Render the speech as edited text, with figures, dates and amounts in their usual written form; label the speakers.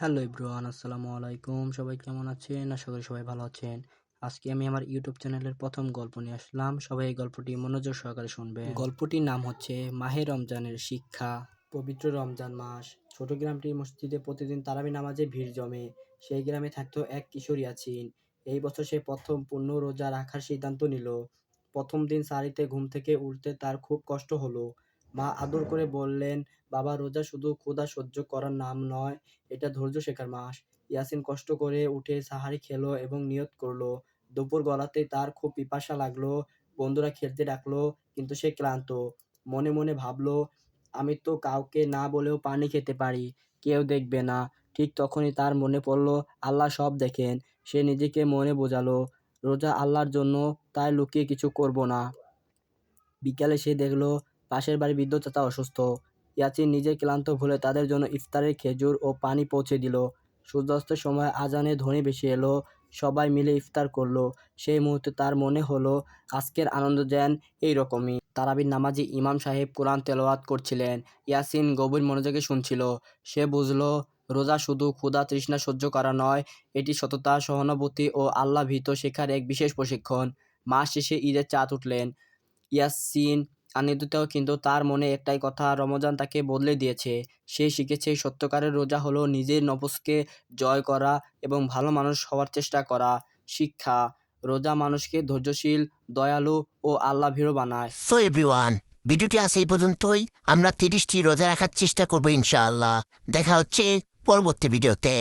Speaker 1: Hello everyone, আসসালামু আলাইকুম। সবাই কেমন আছেন? আশা করি সবাই ভালো আছেন। আজকে আমি আমার ইউটিউব চ্যানেলের প্রথম গল্প নিয়ে আসলাম। সবাই এই গল্পটি মনোযোগ সহকারে শুনবেন। গল্পটির নাম হচ্ছে মাহে রমজানের শিক্ষা। পবিত্র রমজান মাস। ছোট গ্রামটির মসজিদে প্রতিদিন তারাবি নামাজে ভিড় জমে। সেই গ্রামে থাকতো এক কিশোর ইয়াছিন। এই বছর সে প্রথম পূর্ণ রোজা রাখার সিদ্ধান্ত নিল। প্রথম দিন সারিতে ঘুম থেকে উঠতে তার খুব কষ্ট হলো। মা আদর করে বললেন, বাবা, রোজা শুধু ক্ষুধা সহ্য করার নাম নয়, এটা ধৈর্য শেখার মাস। ইয়াসিন কষ্ট করে উঠে সাহারি খেলো এবং নিয়ত করলো। দুপুর গড়াতেই তার খুব পিপাসা লাগলো। বন্ধুরা খেলতে ডাকলো, কিন্তু সে ক্লান্ত। মনে মনে ভাবলো, আমি তো কাউকে না বলেও পানি খেতে পারি, কেউ দেখবে না। ঠিক তখনই তার মনে পড়লো, আল্লাহ সব দেখেন। সে নিজেকে মনে বোঝালো, রোজা আল্লাহর জন্য, তাই লুকিয়ে কিছু করব না। বিকালে সে দেখলো পাশের বাড়ির বৃদ্ধ চাচা অসুস্থ। ইয়াসিন নিজের ক্লান্ত ভুলে তাদের জন্য ইফতারের খেজুর ও পানি পৌঁছে দিল। সূর্যাস্তের সময় আজানের ধ্বনি ভেসে এলো। সবাই মিলে ইফতার করলো। সেই মুহূর্তে তার মনে হলো, আজকের আনন্দ যেন এইরকমই। তারাবির নামাজি ইমাম সাহেব কোরআন তেলাওয়াত করছিলেন। ইয়াসিন গভীর মনোযোগে শুনছিল। সে বুঝলো, রোজা শুধু ক্ষুধা তৃষ্ণা সহ্য করা নয়, এটি সততা, সহানুভূতি ও আল্লাহ ভীত শেখার এক বিশেষ প্রশিক্ষণ। মাস শেষে ঈদের চাঁদ উঠলেন। ইয়াসিন আনন্দিত, কিন্তু তার মনে একটাই কথা, রমজান তাকে বদলে দিয়েছে। সে শিখেছে সত্যকারের রোজা হলো নিজের নফসকে জয় করা এবং ভালো মানুষ হওয়ার চেষ্টা করা। শিক্ষা: রোজা মানুষকে ধৈর্যশীল, দয়ালু ও আল্লাহভীরু বানায়।
Speaker 2: সো এভরিওয়ান, ভিডিওটি আছে এই পর্যন্তই। আমরা 30টি রোজা রাখার চেষ্টা করবো ইনশাআল্লাহ। দেখা হচ্ছে পরবর্তী ভিডিওতে।